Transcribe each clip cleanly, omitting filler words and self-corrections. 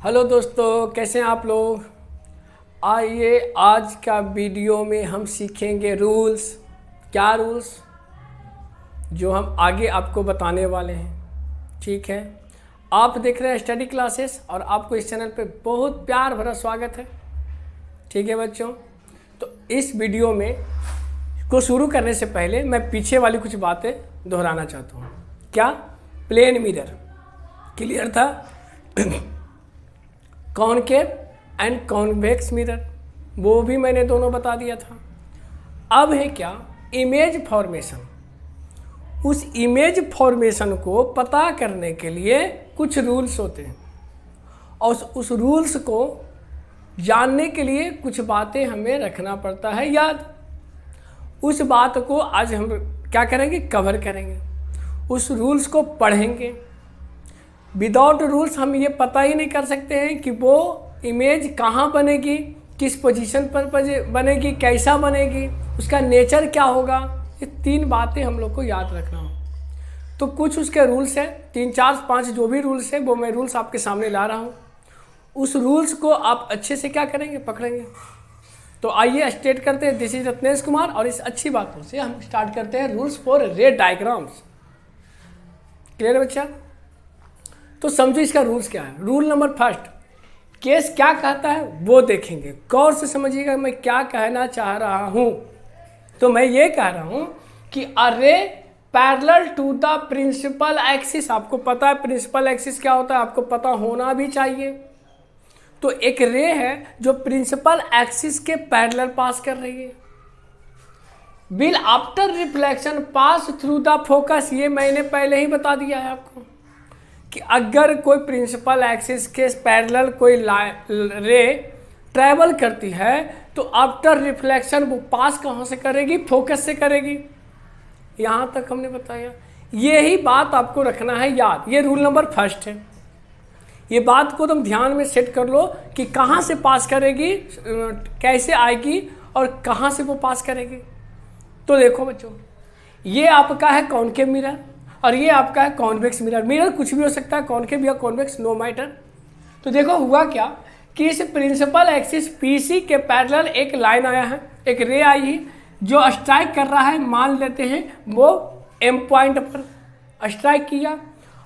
Hello दोस्तों, कैसे हैं आप लोग। आइए आज का वीडियो में हम सीखेंगे रूल्स। क्या रूल्स जो हम आगे आपको बताने वाले हैं। ठीक है, आप देख रहे हैं स्टडी क्लासेस और आपको इस चैनल पे बहुत प्यार भरा स्वागत है। ठीक है बच्चों, तो इस वीडियो में को शुरू करने से पहले मैं पीछे वाली कुछ बातें दोहराना चाहता हूँ। क्या? प्लेन मिरर क्लियर था, कॉनकेव एंड कॉन्वेक्स मिरर वो भी मैंने दोनों बता दिया था। अब है क्या? Image formation. उस इमेज फॉर्मेशन को पता करने के लिए कुछ रूल्स होते हैं और उस रूल्स को जानने के लिए कुछ बातें हमें रखना पड़ता है याद। उस बात को आज हम क्या करेंगे? कवर करेंगे। उस रूल्स को पढ़ेंगे। विदाउट रूल्स हम ये पता ही नहीं कर सकते हैं कि वो इमेज कहाँ बनेगी, किस पोजीशन पर बनेगी, कैसा बनेगी, उसका नेचर क्या होगा। ये 3 बातें हम लोग को याद रखना हो। तो कुछ उसके रूल्स हैं, 3 4 5 जो भी रूल्स हैं वो मैं रूल्स आपके सामने ला रहा हूँ। उस रूल्स को आप अच्छे से क्या करेंगे? पकड़ेंगे। तो आइए स्टार्ट करते हैं। दिस इज रत्नेश कुमार और इस अच्छी बातों से हम स्टार्ट करते हैं रूल्स फॉर रे डायग्राम्स। क्लियर है बच्चा? तो समझो इसका रूल्स क्या है। रूल नंबर फर्स्ट, केस क्या कहता है वो देखेंगे। गौर से समझिएगा मैं क्या कहना चाह रहा हूं। तो मैं ये कह रहा हूं कि a ray parallel to the principal axis. आपको पता है प्रिंसिपल एक्सिस क्या होता है, आपको पता होना भी चाहिए। तो एक रे है जो प्रिंसिपल एक्सिस के पैरेलल पास कर रही है। Will after reflection pass through the focus. ये मैंने पहले ही बता दिया है आपको कि अगर कोई प्रिंसिपल एक्सिस के पैरेलल कोई रे ट्रैवल करती है तो आफ्टर रिफ्लेक्शन वो पास कहाँ से करेगी? फोकस से करेगी। यहाँ तक हमने बताया। यही बात आपको रखना है याद। ये रूल नंबर फर्स्ट है। ये बात को तुम ध्यान में सेट कर लो कि कहाँ से पास करेगी, कैसे आएगी और कहाँ से वो पास करेगी। तो देखो बच्चों, ये आपका है कॉनकेव मिरर और ये आपका है कॉन्वेक्स मिरर। मिरर कुछ भी हो सकता है, कॉनकेव या कॉन्वेक्स, नो मैटर। तो देखो हुआ क्या कि इस प्रिंसिपल एक्सिस पीसी के पैरेलल एक लाइन आया है, एक रे आई है जो स्ट्राइक कर रहा है। मान लेते हैं वो एम पॉइंट पर स्ट्राइक किया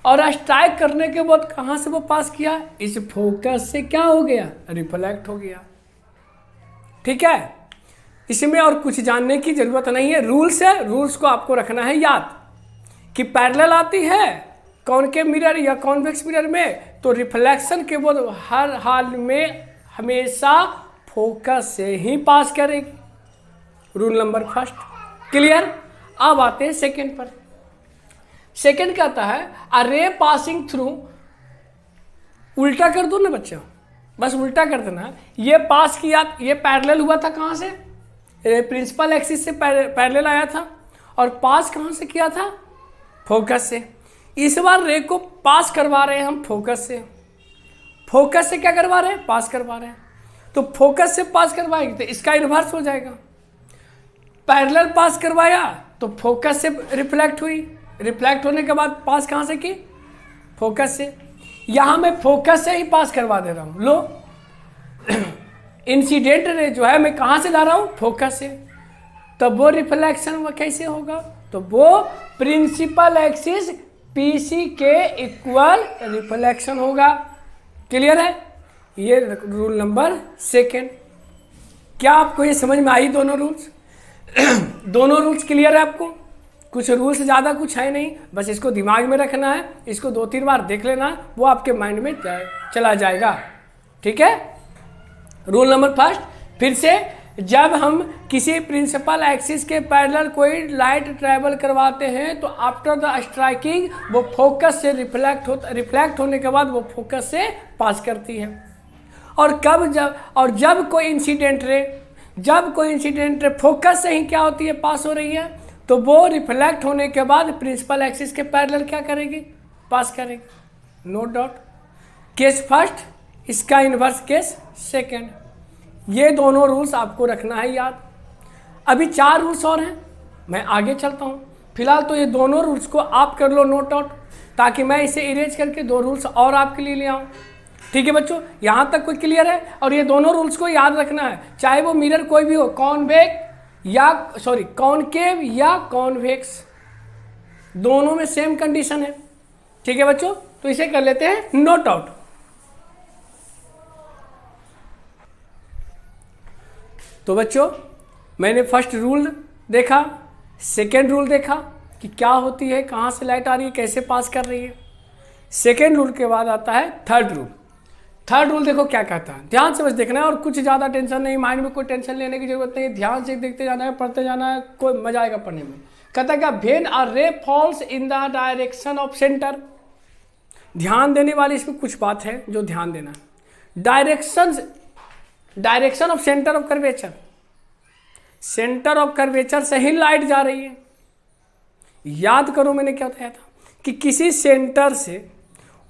और स्ट्राइक करने के बाद कहाँ से वो पास किया? इस फोकस से क्या हो गया? रिफ्लेक्ट हो गया। ठीक है, इसमें और कुछ जानने की जरूरत नहीं है। रूल्स है, रूल्स को आपको रखना है याद कि पैरेलल आती है कॉनकेव मिरर या कॉन्वेक्स मिरर में तो रिफ्लेक्शन के बाद हर हाल में हमेशा फोकस से ही पास करेगी। Rule number first clear. अब आते हैं सेकंड पर। सेकंड कहता है अ रे पासिंग थ्रू। उल्टा कर दो ना बच्चा, बस उल्टा कर देना। ये पास किया, ये पैरेलल हुआ था कहाँ से? प्रिंसिपल एक्सिस से पैरेलल आया था और पास कहाँ से किया था? फोकस से। इस बार रे को पास करवा रहे हैं हम फोकस से। फोकस से क्या करवा रहे हैं? पास करवा रहे हैं। तो फोकस से पास करवाएंगे तो इसका इन्वर्स हो जाएगा। पैरेलल पास करवाया तो फोकस से रिफ्लेक्ट हुई, रिफ्लेक्ट होने के बाद पास कहाँ से की? फोकस से। यहाँ मैं फोकस से ही पास करवा दे रहा हूँ। लो इंसिडेंट रे जो है मैं कहाँ से ला रहा हूँ? फोकस से। तब वो रिफ्लेक्शन वो कैसे होगा? तो वो प्रिंसिपल एक्सिस पीसी के इक्वल रिफ्लेक्शन होगा। क्लियर है? ये रूल नंबर सेकंड। क्या आपको ये समझ में आई दोनों रूल्स? दोनों रूल्स क्लियर है आपको? कुछ रूल्स ज़्यादा कुछ है नहीं, बस इसको दिमाग में रखना है। इसको 2-3 बार देख लेना, वो आपके माइंड में चला जाएगा। ठीक है, रूल नंबर फर्स्ट फिर से, जब हम किसी प्रिंसिपल एक्सिस के पैरेलल कोई लाइट ट्रैवल करवाते हैं तो आफ्टर द स्ट्राइकिंग वो फोकस से रिफ्लेक्ट होने के बाद वो फोकस से पास करती है। और जब कोई इंसिडेंट रे फोकस से ही क्या होती है? पास हो रही है। तो वो रिफ्लेक्ट होने के बाद प्रिंसिपल एक्सिस के पैरेलल क्या करेगी? पास करेगी। No doubt. केस फर्स्ट, इसका इन्वर्स केस सेकेंड। ये दोनों रूल्स आपको रखना है याद। अभी 4 रूल्स और हैं, मैं आगे चलता हूँ। फिलहाल तो ये दोनों रूल्स को आप कर लो नोट आउट, ताकि मैं इसे इरेज करके 2 रूल्स और आपके लिए ले आऊँ। ठीक है बच्चों, यहाँ तक कोई क्लियर है? और ये दोनों रूल्स को याद रखना है, चाहे वो मिरर कोई भी हो, कॉनकेव या कॉन्वेक्स, दोनों में सेम कंडीशन है। ठीक है बच्चों, तो इसे कर लेते हैं नोट आउट। तो बच्चों मैंने फर्स्ट रूल देखा, सेकेंड रूल देखा कि क्या होती है, कहाँ से लाइट आ रही है, कैसे पास कर रही है। सेकेंड रूल के बाद आता है थर्ड रूल। थर्ड रूल देखो क्या कहता है, ध्यान से बस देखना है और कुछ ज़्यादा टेंशन नहीं, माइंड में कोई टेंशन लेने की जरूरत नहीं, ध्यान से देखते जाना है, पढ़ते जाना है, कोई मजा आएगा पढ़ने में। कहता है क्या, when a ray falls in the direction of centre, ध्यान देने वाली इसमें कुछ बात है जो ध्यान देना है। Direction of centre of curvature, centre of curvature से ही लाइट जा रही है। याद करो मैंने क्या बताया था कि किसी सेंटर से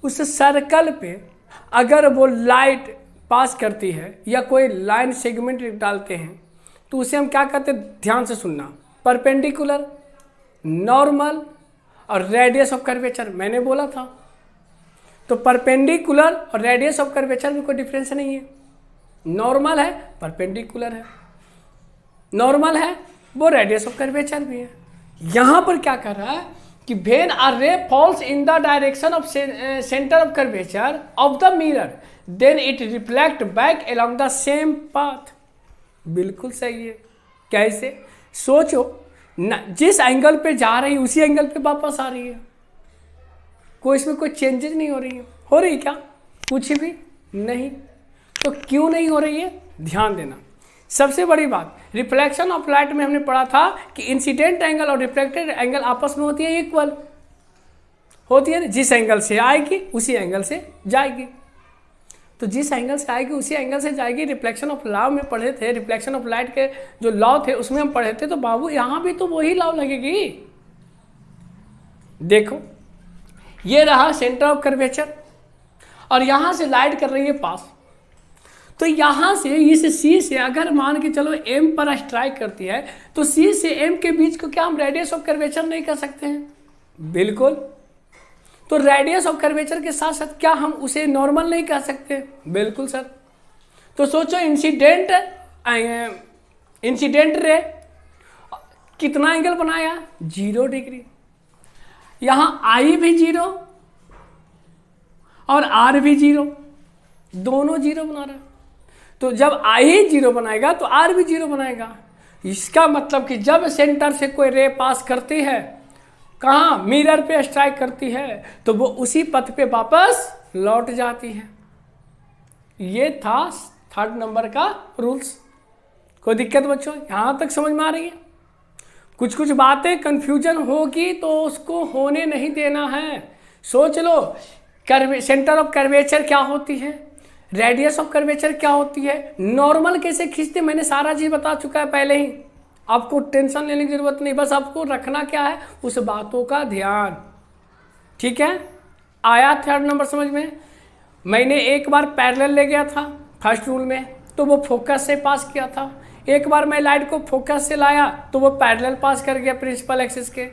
उस सर्कल पे अगर वो लाइट पास करती है या कोई लाइन सेगमेंट डालते हैं तो उसे हम क्या कहते हैं, ध्यान से सुनना, परपेंडिकुलर, नॉर्मल और रेडियस ऑफ कर्वेचर मैंने बोला था। तो परपेंडिकुलर और रेडियस ऑफ कर्वेचर में कोई डिफरेंस नहीं है, नॉर्मल है परपेंडिकुलर है, नॉर्मल है वो रेडियस ऑफ कर्वेचर भी है। यहां पर क्या कर रहा है कि when a ray falls in the direction of centre of curvature of the mirror then it reflect back along the same path. बिल्कुल सही है। कैसे, सोचो न, जिस एंगल पे जा रही है उसी एंगल पे वापस आ रही है, कोई इसमें कोई चेंजेस नहीं हो रही है। हो रही है क्या? कुछ भी नहीं। तो क्यों नहीं हो रही है, ध्यान देना। सबसे बड़ी बात, रिफ्लेक्शन ऑफ लाइट में हमने पढ़ा था कि इंसिडेंट एंगल और रिफ्लेक्टेड एंगल आपस में होती है इक्वल, होती है ना, जिस एंगल से आएगी उसी एंगल से जाएगी। तो जिस एंगल से आएगी उसी एंगल से जाएगी। रिफ्लेक्शन ऑफ लॉ में पढ़े थे, रिफ्लेक्शन ऑफ लाइट के जो लॉ थे उसमें हम पढ़े थे। तो बाबू यहां भी तो वही लॉ लगेगी। देखो ये रहा सेंटर ऑफ कर्वेचर और यहां से लाइट कर रही है पास। तो यहां से इस सी से अगर मान के चलो एम पर स्ट्राइक करती है तो सी से एम के बीच को क्या हम रेडियस ऑफ कर्वेचर नहीं कर सकते हैं? बिल्कुल। तो रेडियस ऑफ कर्वेचर के साथ साथ क्या हम उसे नॉर्मल नहीं कह सकते? बिल्कुल सर। तो सोचो इंसिडेंट रे कितना एंगल बनाया? 0 डिग्री। यहां आई भी 0 और आर भी 0, दोनों 0 बना रहा है। तो जब आई 0 बनाएगा तो आर भी 0 बनाएगा। इसका मतलब कि जब सेंटर से कोई रे पास करती है, कहाँ, मिरर पे स्ट्राइक करती है, तो वो उसी पथ पे वापस लौट जाती है। ये था थर्ड नंबर का रूल्स। कोई दिक्कत बच्चों यहां तक समझ में आ रही है? कुछ कुछ बातें कंफ्यूजन होगी तो उसको होने नहीं देना है। सोच लो, सेंटर ऑफ कर्वेचर क्या होती है, रेडियस ऑफ कर्वेचर क्या होती है, नॉर्मल कैसे खींचते, मैंने सारा चीज बता चुका है पहले ही। आपको टेंशन लेने की जरूरत नहीं, बस आपको रखना क्या है, उस बातों का ध्यान। ठीक है, आया थर्ड नंबर समझ में? मैंने एक बार पैरेलल ले गया था फर्स्ट रूल में, तो वो फोकस से पास किया था। एक बार मैं लाइट को फोकस से लाया तो वो पैरेलल पास कर गया प्रिंसिपल एक्सिस के।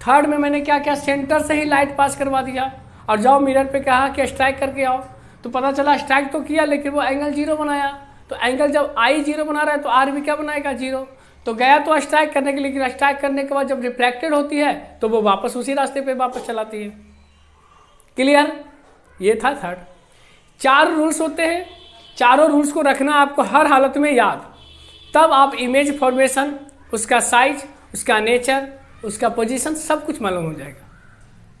थर्ड में मैंने क्या किया, सेंटर से ही लाइट पास करवा दिया और जाओ मिरर पे कहा कि स्ट्राइक करके आओ। तो पता चला स्ट्राइक तो किया लेकिन वो एंगल 0 बनाया। तो एंगल जब आई 0 बना रहा है तो आर भी क्या बनाएगा, 0। तो गया तो स्ट्राइक करने के लिए, लेकिन स्ट्राइक करने के बाद जब रिफ्लेक्टेड होती है तो वो वापस उसी रास्ते पे वापस चलाती है। क्लियर? ये था थर्ड। 4 रूल्स होते हैं, चारों रूल्स को रखना आपको हर हालत में याद, तब आप इमेज फॉर्मेशन, उसका साइज, उसका नेचर, उसका पोजीशन सब कुछ मालूम हो जाएगा।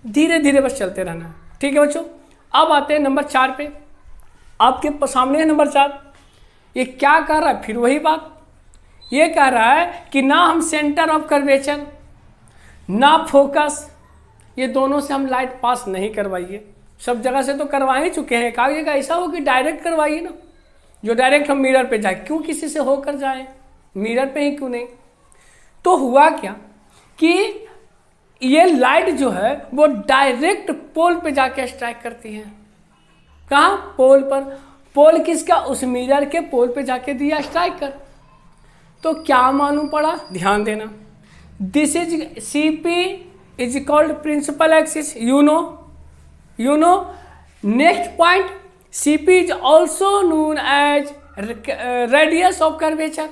धीरे धीरे बस चलते रहना। ठीक है बच्चों, अब आते हैं नंबर 4 पे। आपके सामने है नंबर 4। ये क्या कह रहा है, फिर वही बात, ये कह रहा है कि ना हम सेंटर ऑफ कर्वेचर ना फोकस, ये दोनों से हम लाइट पास नहीं करवाइए। सब जगह से तो करवा ही चुके हैं, कहा ऐसा हो कि डायरेक्ट करवाइए ना, जो डायरेक्ट हम मिरर पे जाए, क्यों किसी से होकर जाए, मिरर पे ही क्यों नहीं। तो हुआ क्या कि ये लाइट जो है वो डायरेक्ट पोल पे जाके स्ट्राइक करती है। कहाँ? पोल पर। पोल किसका? उस मिरर के पोल पे जाके दिया स्ट्राइक कर। तो क्या मालूम पड़ा, ध्यान देना, this is CP is called principal axis, you know. Next point CP is also known as radius of curvature.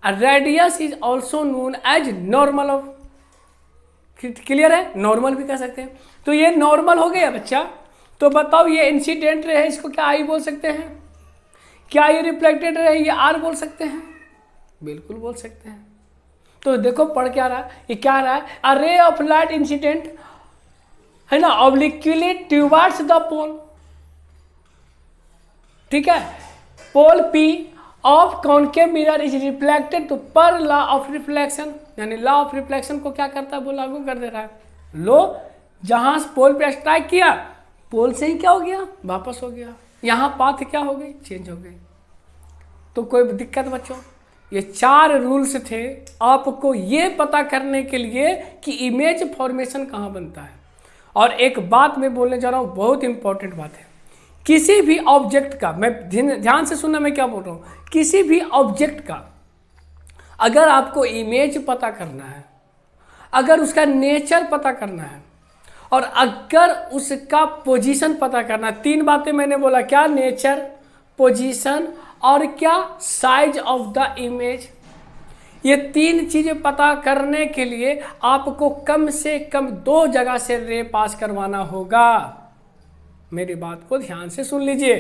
A radius is also known as normal of, clear है, नॉर्मल भी कह सकते हैं। तो ये नॉर्मल हो गया बच्चा। तो बताओ ये इंसिडेंट रे है, इसको क्या आई बोल सकते हैं? क्या ये रिफ्लेक्टेड रे है, ये आर बोल सकते हैं? बिल्कुल बोल सकते हैं। तो देखो पढ़ क्या रहा है, ये क्या रहा है, अ रे ऑफ लाइट इंसिडेंट है ना ऑब्लिक्वली टुवर्ड्स द पोल, ठीक है, पोल P of concave mirror is reflected तो पर लॉ ऑफ रिफ्लेक्शन, यानी लॉ ऑफ रिफ्लेक्शन को क्या करता है, वो लागू कर दे रहा है। लो जहां पोल पे स्ट्राइक किया, पोल से ही क्या हो गया, वापस हो गया, यहाँ पाथ क्या हो गई, चेंज हो गई। तो कोई दिक्कत बच्चों? ये 4 रूल्स थे आपको ये पता करने के लिए कि इमेज फॉर्मेशन कहाँ बनता है। और एक बात मैं बोलने जा रहा हूँ, बहुत इंपॉर्टेंट बात है। किसी भी ऑब्जेक्ट का, मैं ध्यान से सुनना मैं क्या बोल रहा हूँ, किसी भी ऑब्जेक्ट का अगर आपको इमेज पता करना है, अगर उसका नेचर पता करना है, और अगर उसका पोजीशन पता करना है, 3 बातें मैंने बोला, क्या, नेचर, पोजीशन और क्या, साइज ऑफ द इमेज। ये 3 चीजें पता करने के लिए आपको कम से कम 2 जगह से रे पास करवाना होगा। मेरी बात को ध्यान से सुन लीजिए।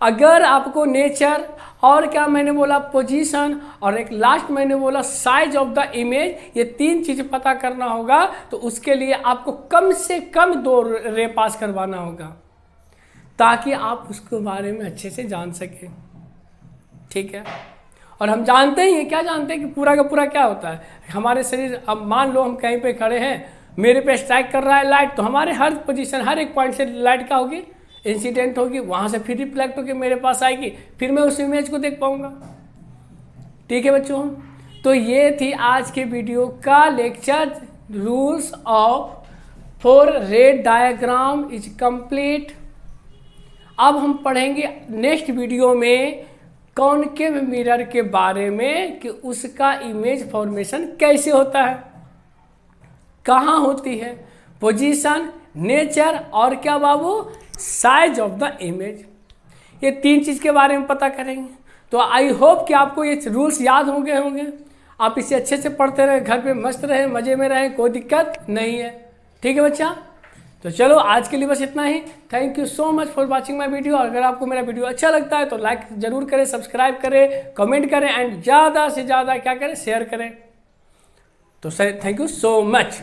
अगर आपको नेचर और क्या मैंने बोला, पोजीशन, और एक लास्ट मैंने बोला साइज ऑफ द इमेज, ये 3 चीज पता करना होगा, तो उसके लिए आपको कम से कम 2 रे पास करवाना होगा, ताकि आप उसके बारे में अच्छे से जान सकें, ठीक है। और हम जानते ही हैं, क्या जानते हैं कि पूरा का पूरा क्या होता है हमारे शरीर। अब मान लो हम कहीं पे खड़े हैं, मेरे पे स्ट्राइक कर रहा है लाइट, तो हमारे हर पोजीशन, हर एक पॉइंट से लाइट क्या होगी, इंसिडेंट होगी, वहां से फिर रिफ्लेक्ट होकर मेरे पास आएगी, फिर मैं उस इमेज को देख पाऊंगा, ठीक है बच्चों। तो ये थी आज के वीडियो का लेक्चर, रूल्स ऑफ फॉर रे डायग्राम इज कंप्लीट। अब हम पढ़ेंगे नेक्स्ट वीडियो में कॉनकेव मिरर के बारे में कि उसका इमेज फॉर्मेशन कैसे होता है, कहाँ होती है, पोजीशन, नेचर और क्या बाबू, साइज ऑफ द इमेज। ये 3 चीज़ के बारे में पता करेंगे। तो आई होप कि आपको ये रूल्स याद होंगे, आप इसे अच्छे से पढ़ते रहे, घर पे मस्त रहे, मज़े में रहें, कोई दिक्कत नहीं है, ठीक है बच्चा। तो चलो आज के लिए बस इतना ही। Thank you so much for watching my video. अगर आपको मेरा वीडियो अच्छा लगता है तो लाइक जरूर करें, सब्सक्राइब करें, कमेंट करें एंड ज़्यादा से ज़्यादा क्या करें, शेयर करें। तो sir thank you so much.